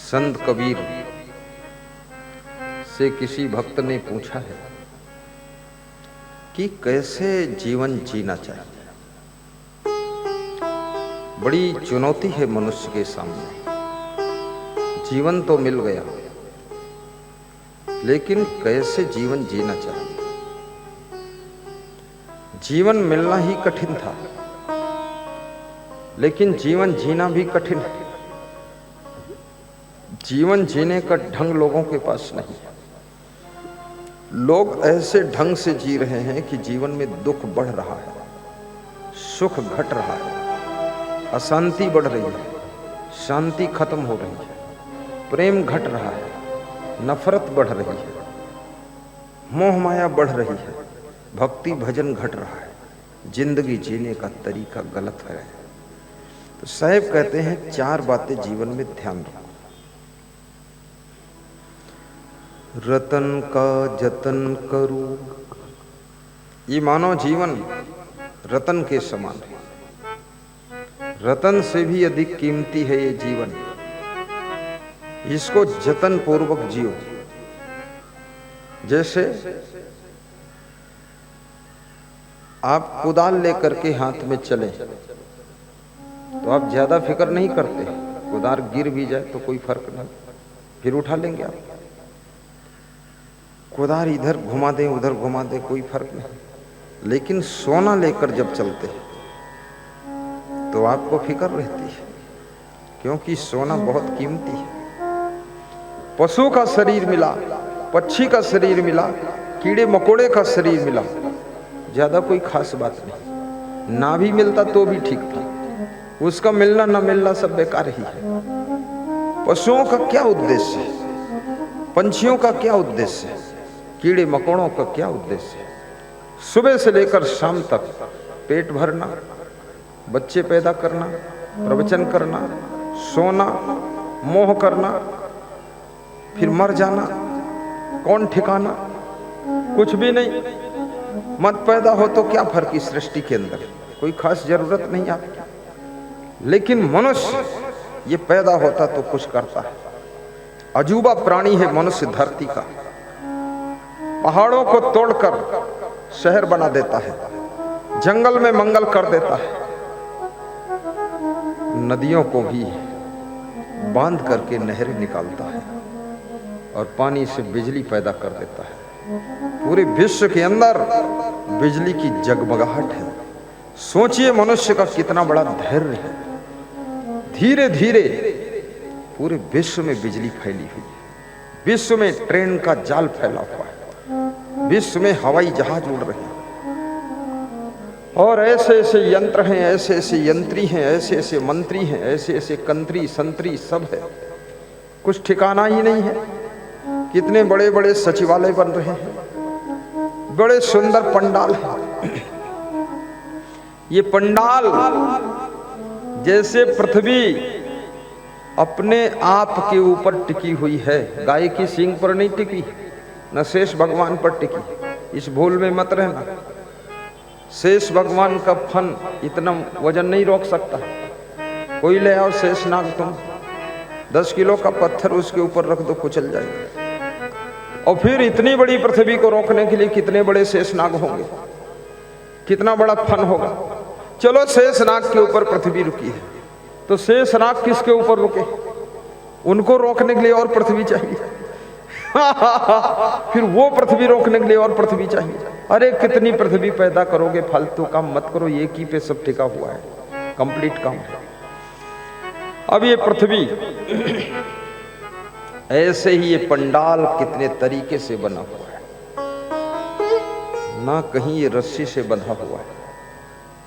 संत कबीर से किसी भक्त ने पूछा है कि कैसे जीवन जीना चाहिए। बड़ी चुनौती है मनुष्य के सामने। जीवन तो मिल गया, लेकिन कैसे जीवन जीना चाहिए। जीवन मिलना ही कठिन था, लेकिन जीवन जीना भी कठिन है। जीवन जीने का ढंग लोगों के पास नहीं है। लोग ऐसे ढंग से जी रहे हैं कि जीवन में दुख बढ़ रहा है, सुख घट रहा है, अशांति बढ़ रही है, शांति खत्म हो रही है, प्रेम घट रहा है, नफरत बढ़ रही है, मोह माया बढ़ रही है, भक्ति भजन घट रहा है। जिंदगी जीने का तरीका गलत है। तो साहब कहते हैं 4 बातें जीवन में ध्यान रखो। रतन का जतन करूं, ये मानव जीवन रतन के समान है। रतन से भी अधिक कीमती है ये जीवन। इसको जतन पूर्वक जियो। जैसे आप कुदाल लेकर के हाथ में चले तो आप ज्यादा फिक्र नहीं करते। कुदाल गिर भी जाए तो कोई फर्क नहीं, फिर उठा लेंगे आप। कुदाल इधर घुमा दे उधर घुमा दे कोई फर्क नहीं। लेकिन सोना लेकर जब चलते हैं तो आपको फिक्र रहती है, क्योंकि सोना बहुत कीमती है। पशु का शरीर मिला, पक्षी का शरीर मिला, कीड़े मकोड़े का शरीर मिला, ज्यादा कोई खास बात नहीं। ना भी मिलता तो भी ठीक था। उसका मिलना ना मिलना सब बेकार ही है। पशुओं का क्या उद्देश्य है, पंछियों का क्या उद्देश्य है, कीड़े मकोड़ों का क्या उद्देश्य है? सुबह से लेकर शाम तक पेट भरना, बच्चे पैदा करना, प्रवचन करना, सोना, मोह करना, फिर मर जाना। कौन ठिकाना? कुछ भी नहीं। मत पैदा हो तो क्या फर्क इस सृष्टि के अंदर, कोई खास जरूरत नहीं आपकी। लेकिन मनुष्य ये पैदा होता तो कुछ करता है। अजूबा प्राणी है मनुष्य धरती का। पहाड़ों को तोड़कर शहर बना देता है, जंगल में मंगल कर देता है, नदियों को भी बांध करके नहरें निकालता है और पानी से बिजली पैदा कर देता है। पूरे विश्व के अंदर बिजली की जगमगाहट है। सोचिए मनुष्य का कितना बड़ा धैर्य है। धीरे धीरे पूरे विश्व में बिजली फैली हुई है। विश्व में ट्रेन का जाल फैला हुआ है। विश्व में हवाई जहाज उड़ रहे हैं और ऐसे ऐसे यंत्र हैं, ऐसे ऐसे यंत्री हैं, ऐसे ऐसे मंत्री हैं, ऐसे ऐसे कंत्री संतरी सब है। कुछ ठिकाना ही नहीं है। कितने बड़े बड़े सचिवालय बन रहे हैं, बड़े सुंदर पंडाल हैं। ये पंडाल जैसे पृथ्वी अपने आप के ऊपर टिकी हुई है, गाय की सींग पर नहीं टिकी, न शेष भगवान पर टिकी। इस भूल में मत रहना। शेष भगवान का फन इतना वजन नहीं रोक सकता। कोई ले आओ शेषनाग, तुम 10 किलो का पत्थर उसके ऊपर रख दो, कुचल जाएगा। और फिर इतनी बड़ी पृथ्वी को रोकने के लिए कितने बड़े शेषनाग होंगे, कितना बड़ा फन होगा। चलो शेषनाग के ऊपर पृथ्वी रुकी है, तो शेषनाग किसके ऊपर रुके? उनको रोकने के लिए और पृथ्वी चाहिए। फिर वो पृथ्वी रोकने के लिए और पृथ्वी चाहिए। अरे कितनी पृथ्वी पैदा करोगे, फालतू काम मत करो। एक ही पे सब टिका हुआ है, कंप्लीट काम है। अब ये पृथ्वी ऐसे ही ये पंडाल कितने तरीके से बना हुआ है। ना कहीं ये रस्सी से बंधा हुआ है,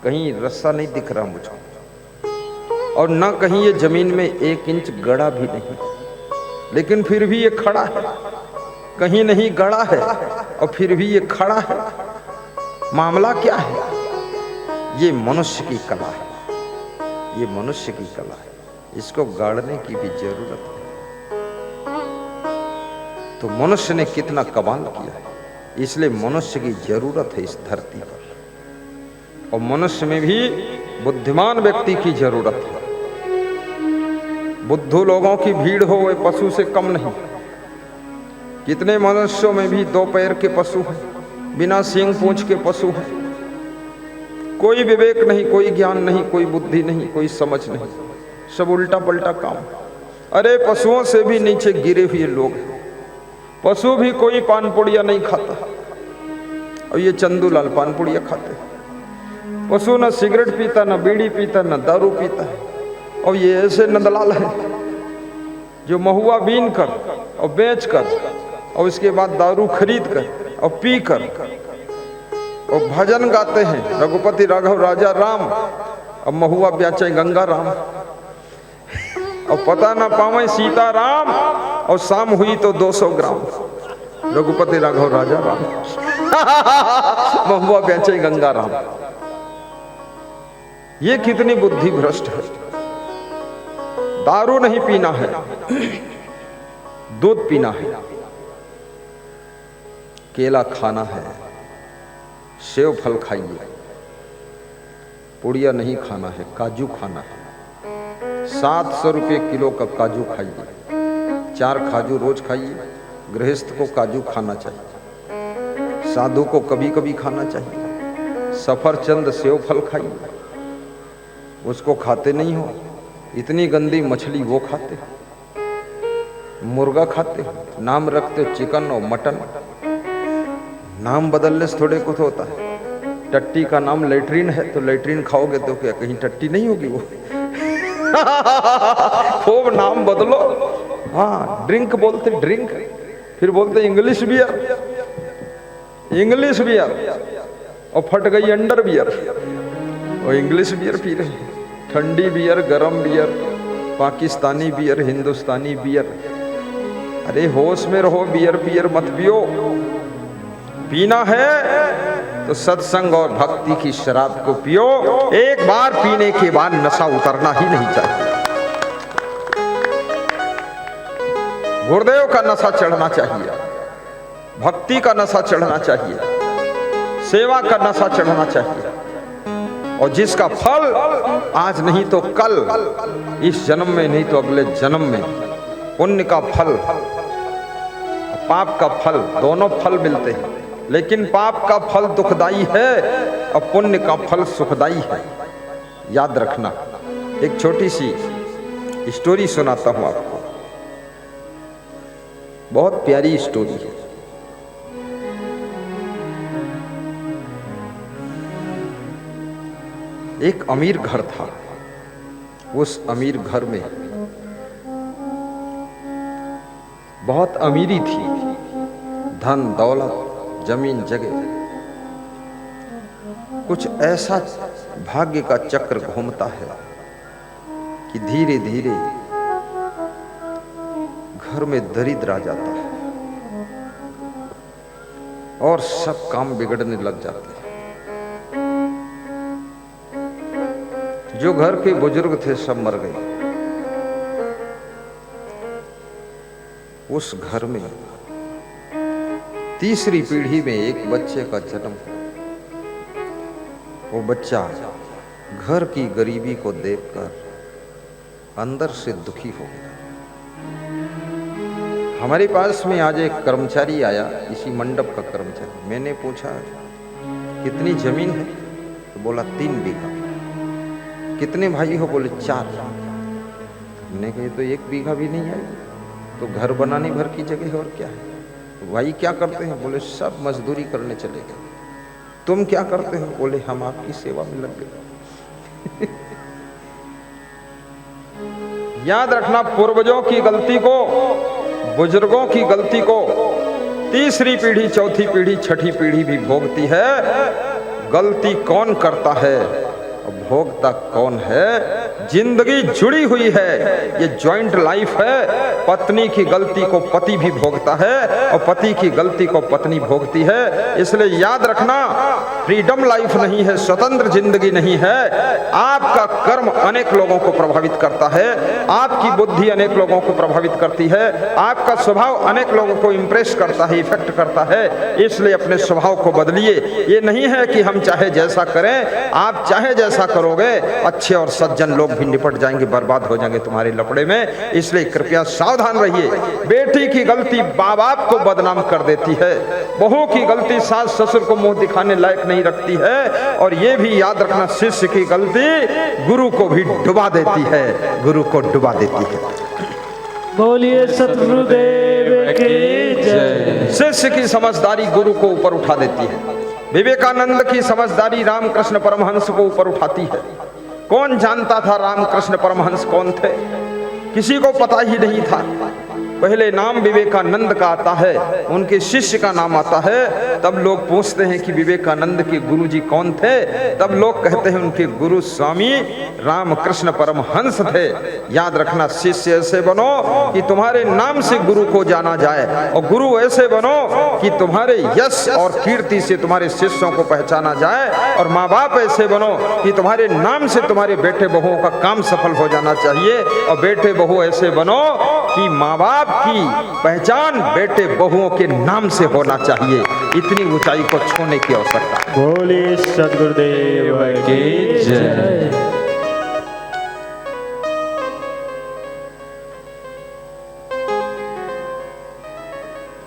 कहीं रस्सा नहीं दिख रहा मुझको, और ना कहीं ये जमीन में 1 इंच गड़ा भी नहीं, लेकिन फिर भी ये खड़ा है। कहीं नहीं गड़ा है और फिर भी ये खड़ा है। मामला क्या है? ये मनुष्य की कला है। ये मनुष्य की कला है। इसको गाड़ने की भी जरूरत है। तो मनुष्य ने कितना कमाल किया है, इसलिए मनुष्य की जरूरत है इस धरती पर। और मनुष्य में भी बुद्धिमान व्यक्ति की जरूरत है। बुद्धू लोगों की भीड़ हो, वे पशु से कम नहीं। कितने मनुष्यों में भी 2 पैर के पशु हैं, बिना सींग पूंछ के पशु हैं। कोई विवेक नहीं, कोई ज्ञान नहीं, कोई बुद्धि नहीं, कोई समझ नहीं, सब उल्टा पलटा काम। अरे पशुओं से भी नीचे गिरे हुए लोग हैं। पशु भी कोई पान पुड़िया नहीं खाता, और ये चंदूलाल पान पुड़िया खाते। पशु न सिगरेट पीता, न बीड़ी पीता, न दारू पीता है। और ये ऐसे नंदलाल है जो महुआ बीन कर और बेच कर और उसके बाद दारू खरीद कर और पी कर और भजन गाते हैं, रघुपति राघव राजा राम, और महुआ बेचे गंगा राम, और पता ना पावे सीता राम, और शाम हुई तो 200 ग्राम रघुपति राघव राजा राम। महुआ बेचे गंगा राम। ये कितनी बुद्धि भ्रष्ट है। दारू नहीं पीना है, दूध पीना है, केला खाना है, सेव फल खाइए, पुड़िया नहीं खाना है, काजू खाना है। 700 रुपये किलो का काजू खाइए, 4 काजू रोज खाइए। गृहस्थ को काजू खाना चाहिए, साधु को कभी कभी खाना चाहिए। सफरचंद सेव फल खाइए, उसको खाते नहीं हो। इतनी गंदी मछली वो खाते, मुर्गा खाते, नाम रखते चिकन और मटन। नाम बदलने से थोड़े कुछ होता है। टट्टी का नाम लेटरिन है तो लेटरिन खाओगे तो क्या कहीं टट्टी नहीं होगी वो? खूब नाम बदलो। हाँ, ड्रिंक बोलते ड्रिंक, फिर बोलते इंग्लिश बियर, इंग्लिश बियर, और फट गई अंडर बियर, और इंग्लिश बियर पी रहे हैं। ठंडी बियर, गरम बियर, पाकिस्तानी बियर, हिंदुस्तानी बियर। अरे होश में रहो, बियर बियर मत पियो। पीना है तो सत्संग और भक्ति की शराब को पियो। एक बार पीने के बाद नशा उतरना ही नहीं चाहिए। गुरुदेव का नशा चढ़ना चाहिए, भक्ति का नशा चढ़ना चाहिए, सेवा का नशा चढ़ना चाहिए। और जिसका फल आज नहीं तो कल, इस जन्म में नहीं तो अगले जन्म में, पुण्य का फल, पाप का फल, दोनों फल मिलते हैं। लेकिन पाप का फल दुखदाई है और पुण्य का फल सुखदाई है। याद रखना। एक छोटी सी स्टोरी सुनाता हूं आपको, बहुत प्यारी स्टोरी है। एक अमीर घर था। उस अमीर घर में बहुत अमीरी थी, धन दौलत, जमीन जगह। कुछ ऐसा भाग्य का चक्र घूमता है कि धीरे धीरे घर में दरिद्र आ जाता है और सब काम बिगड़ने लग जाते हैं। जो घर के बुजुर्ग थे सब मर गए। उस घर में तीसरी पीढ़ी में एक बच्चे का जन्म। वो बच्चा घर की गरीबी को देखकर अंदर से दुखी हो गया। हमारे पास में आज एक कर्मचारी आया, इसी मंडप का कर्मचारी। मैंने पूछा कितनी जमीन है? तो बोला 3 बीघा। कितने भाई हो? बोले 4। हमने कहा तो 1 बीघा भी नहीं है, तो घर बनाने भर की जगह है और क्या है। तो भाई क्या करते हैं? बोले सब मजदूरी करने चले गए। तुम क्या करते हो? बोले हम आपकी सेवा में लग गए। याद रखना, पूर्वजों की गलती को, बुजुर्गों की गलती को तीसरी पीढ़ी, चौथी पीढ़ी, छठी पीढ़ी भी भोगती है। गलती कौन करता है और भोगता कौन है? जिंदगी जुड़ी हुई है, ये ज्वाइंट लाइफ है। पत्नी की गलती को पति भी भोगता है और पति की गलती को पत्नी भोगती है। इसलिए याद रखना, फ्रीडम लाइफ नहीं है, स्वतंत्र जिंदगी नहीं है। आपका कर्म अनेक लोगों को प्रभावित करता है, आपकी बुद्धि अनेक लोगों को प्रभावित करती है, आपका स्वभाव अनेक लोगों को इंप्रेस करता है, इफेक्ट करता है। इसलिए अपने स्वभाव को बदलिए। ये नहीं है कि हम चाहे जैसा करें, आप चाहे जैसा करोगे अच्छे और सज्जन लोग भी निपट जाएंगे, बर्बाद हो जाएंगे तुम्हारे लफड़े में। इसलिए कृपया सावधान रहिए। बेटी की गलती माँ बाप को बदनाम कर देती है, बहू की गलती सास ससुर को मुंह दिखाने लायक नहीं रखती है। और ये भी याद रखना, शिष्य की गलती गुरु को भी डुबा देती है, गुरु को डुबा देती है। बोलिए सतगुरुदेव की जय। शिष्य की समझदारी गुरु को ऊपर उठा देती है। विवेकानंद की समझदारी रामकृष्ण परमहंस को ऊपर उठाती है। कौन जानता था रामकृष्ण परमहंस कौन थे? किसी को पता ही नहीं था। पहले नाम विवेकानंद का आता है, उनके शिष्य का नाम आता है, तब लोग पूछते हैं कि विवेकानंद के गुरुजी कौन थे? तब लोग कहते हैं उनके गुरु स्वामी रामकृष्ण परमहंस थे। याद रखना, शिष्य ऐसे बनो कि तुम्हारे नाम से गुरु को जाना जाए, और गुरु ऐसे बनो कि तुम्हारे यश और कीर्ति से तुम्हारे शिष्यों को पहचाना जाए, और माँ बाप ऐसे बनो कि तुम्हारे नाम से तुम्हारे बेटे बहुओं का काम सफल हो जाना चाहिए, और बेटे बहू ऐसे बनो कि माँ बाप की पहचान बेटे बहुओं के नाम से होना चाहिए। इतनी ऊंचाई को छूने की आवश्यकता। बोलिए सतगुरुदेव की जय।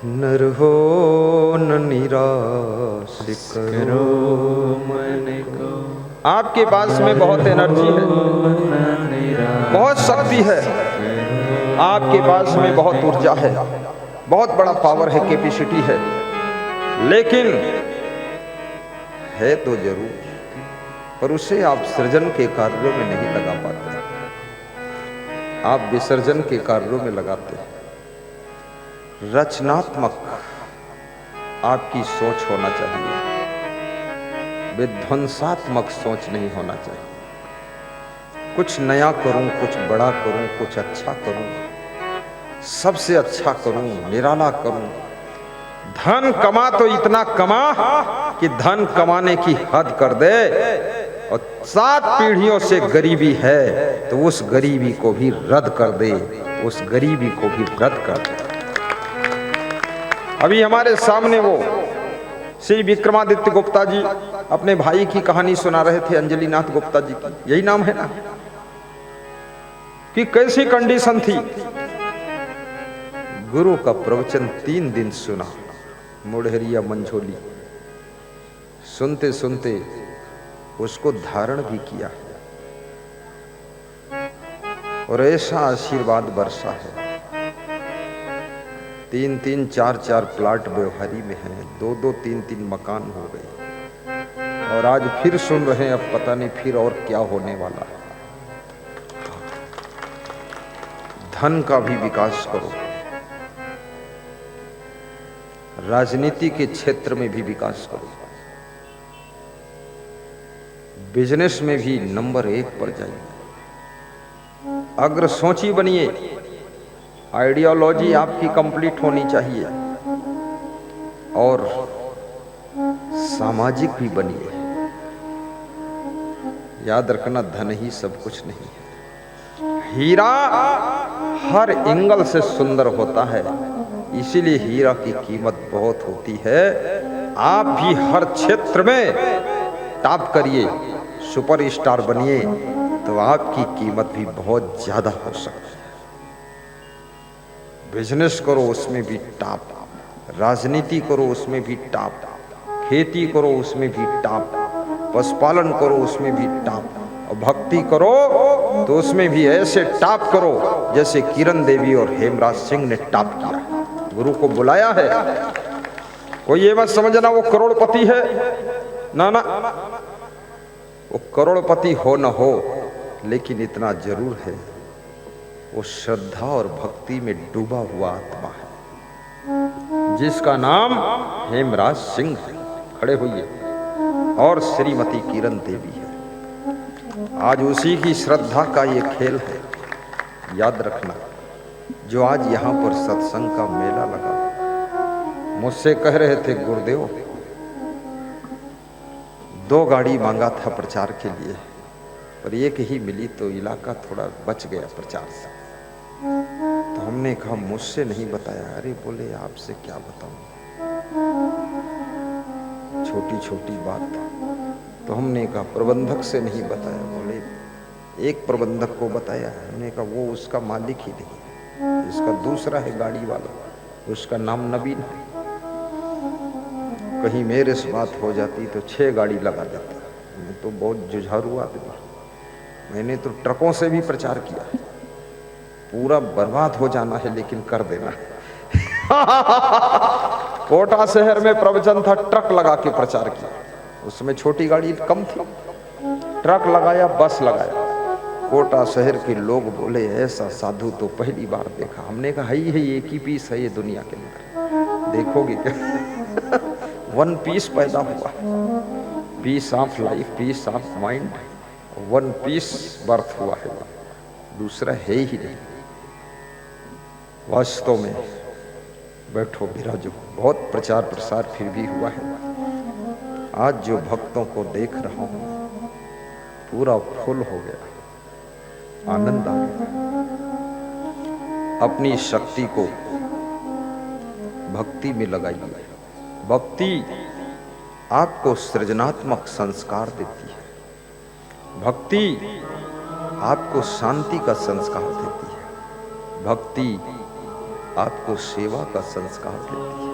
नर हो न निराश करो मन को, आपके पास में बहुत एनर्जी है, बहुत शक्ति है, आपके पास में बहुत ऊर्जा है, बहुत बड़ा पावर है, कैपेसिटी है, लेकिन है तो जरूर, पर उसे आप सृजन के कार्यों में नहीं लगा पाते, आप विसर्जन के कार्यों में लगाते हैं। रचनात्मक आपकी सोच होना चाहिए, विध्वंसात्मक सोच नहीं होना चाहिए। कुछ नया करूं, कुछ बड़ा करूं, कुछ अच्छा करूं, सबसे अच्छा करूं, निराला करूं। धन कमा तो इतना कमा कि धन कमाने की हद कर दे, और 7 पीढ़ियों से गरीबी है तो उस गरीबी को भी रद्द कर दे, उस गरीबी को भी रद्द कर दे। अभी हमारे सामने वो श्री विक्रमादित्य गुप्ता जी अपने भाई की कहानी सुना रहे थे, अंजलि नाथ गुप्ता जी की, यही नाम है ना, कि कैसी कंडीशन थी। गुरु का प्रवचन 3 दिन सुना, मुढ़ेरिया मंझोली, सुनते सुनते उसको धारण भी किया, और ऐसा आशीर्वाद बरसा है। 3-3, 4-4 प्लाट व्यवहारी में हैं, 2-2, 3-3 मकान हो गए, और आज फिर सुन रहे हैं, अब पता नहीं फिर और क्या होने वाला है। धन का भी विकास करो, राजनीति के क्षेत्र में भी विकास करो, बिजनेस में भी नंबर 1 पर जाइए, अग्रसोची बनिए, आइडियोलॉजी आपकी कंप्लीट होनी चाहिए, और सामाजिक भी बनिए। याद रखना, धन ही सब कुछ नहीं है। हीरा हर एंगल से सुंदर होता है, इसीलिए हीरा की कीमत बहुत होती है। आप भी हर क्षेत्र में टॉप करिए, सुपरस्टार बनिए, तो आपकी कीमत भी बहुत ज्यादा हो सकती है। बिजनेस करो, उसमें भी टॉप, राजनीति करो, उसमें भी टॉप, खेती करो, उसमें भी टॉप, पशुपालन करो, उसमें भी टॉप, और भक्ति करो तो उसमें भी ऐसे टॉप करो जैसे किरण देवी और हेमराज सिंह ने टॉप किया। गुरु को बुलाया है, कोई ये मत समझना वो करोड़पति है, ना ना, वो करोड़पति हो न हो, लेकिन इतना जरूर है, वो श्रद्धा और भक्ति में डूबा हुआ आत्मा है, जिसका नाम हेमराज सिंह है। खड़े होइए। और श्रीमती किरण देवी है। आज उसी की श्रद्धा का ये खेल है। याद रखना, जो आज यहाँ पर सत्संग का मेला लगा, मुझसे कह रहे थे गुरुदेव 2 गाड़ी मांगा था प्रचार के लिए, पर एक ही मिली तो इलाका थोड़ा बच गया प्रचार से। तो हमने कहा मुझसे नहीं बताया। अरे बोले आपसे क्या बताऊं, छोटी छोटी बात। तो हमने कहा प्रबंधक से नहीं बताया। बोले एक प्रबंधक को बताया, हमने कहा वो उसका मालिक ही नहीं, इसका दूसरा है गाड़ी वाला, उसका नाम नवीन है। कहीं मेरे से बात हो जाती तो 6 गाड़ी लगा देता। मैं तो बहुत जुझारू आदमी, मैंने तो ट्रकों से भी प्रचार किया, पूरा बर्बाद हो जाना है लेकिन कर देना है। कोटा शहर में प्रवचन था, ट्रक लगा के प्रचार किया, उसमें छोटी गाड़ी कम थी, ट्रक लगाया, बस लगाया। कोटा शहर के लोग बोले ऐसा साधु तो पहली बार देखा। हमने कहा ही है, एक ही पीस है ये दुनिया के अंदर, देखोगे क्या? वन पीस पैदा हुआ, peace of life, peace of mind, one peace birth हुआ है, दूसरा है ही नहीं। वास्तव में बैठो विराजो, बहुत प्रचार प्रसार फिर भी हुआ है। आज जो भक्तों को देख रहा हूं पूरा फुल हो गया, आनंद आ गया। अपनी शक्ति को भक्ति में लगाइए। भक्ति आपको सृजनात्मक संस्कार देती है, भक्ति आपको शांति का संस्कार देती है, भक्ति आपको सेवा का संस्कार देती है,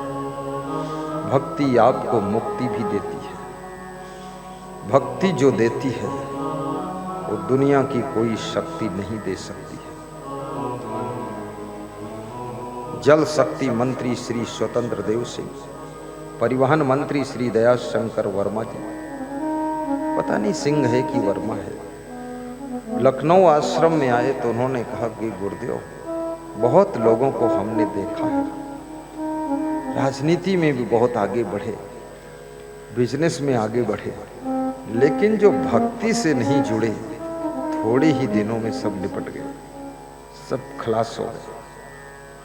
भक्ति आपको मुक्ति भी देती है। भक्ति जो देती है वो दुनिया की कोई शक्ति नहीं दे सकती है। जल शक्ति मंत्री श्री स्वतंत्र देव सिंह, परिवहन मंत्री श्री दया शंकर वर्मा जी, पता नहीं सिंह है कि वर्मा है, लखनऊ आश्रम में आए तो उन्होंने कहा कि गुरुदेव बहुत लोगों को हमने देखा है, राजनीति में भी बहुत आगे बढ़े, बिजनेस में आगे बढ़े, लेकिन जो भक्ति से नहीं जुड़े थोड़े ही दिनों में सब निपट गए, सब खलास हो गए।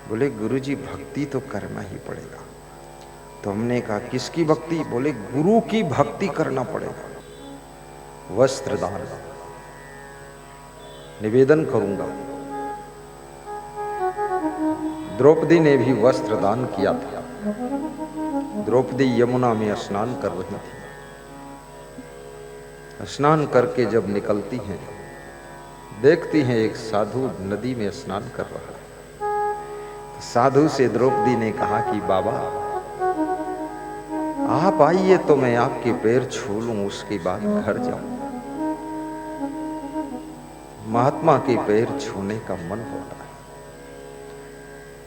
बोले गुरुजी भक्ति तो करना ही पड़ेगा। तो हमने कहा किसकी भक्ति? बोले गुरु की भक्ति करना पड़ेगा। वस्त्र दान निवेदन करूंगा। द्रौपदी ने भी वस्त्र दान किया था। द्रौपदी यमुना में स्नान कर रही थी। स्नान करके जब निकलती हैं देखती हैं एक साधु नदी में स्नान कर रहा है। साधु से द्रौपदी ने कहा कि बाबा आप आइए तो मैं आपके पैर छू लूं, उसके बाद घर जाऊं। महात्मा के पैर छूने का मन होता है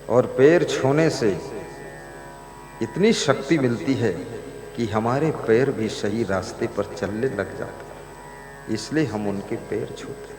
और पैर छूने से इतनी शक्ति मिलती है कि हमारे पैर भी सही रास्ते पर चलने लग जाते हैं, इसलिए हम उनके पैर छूते हैं।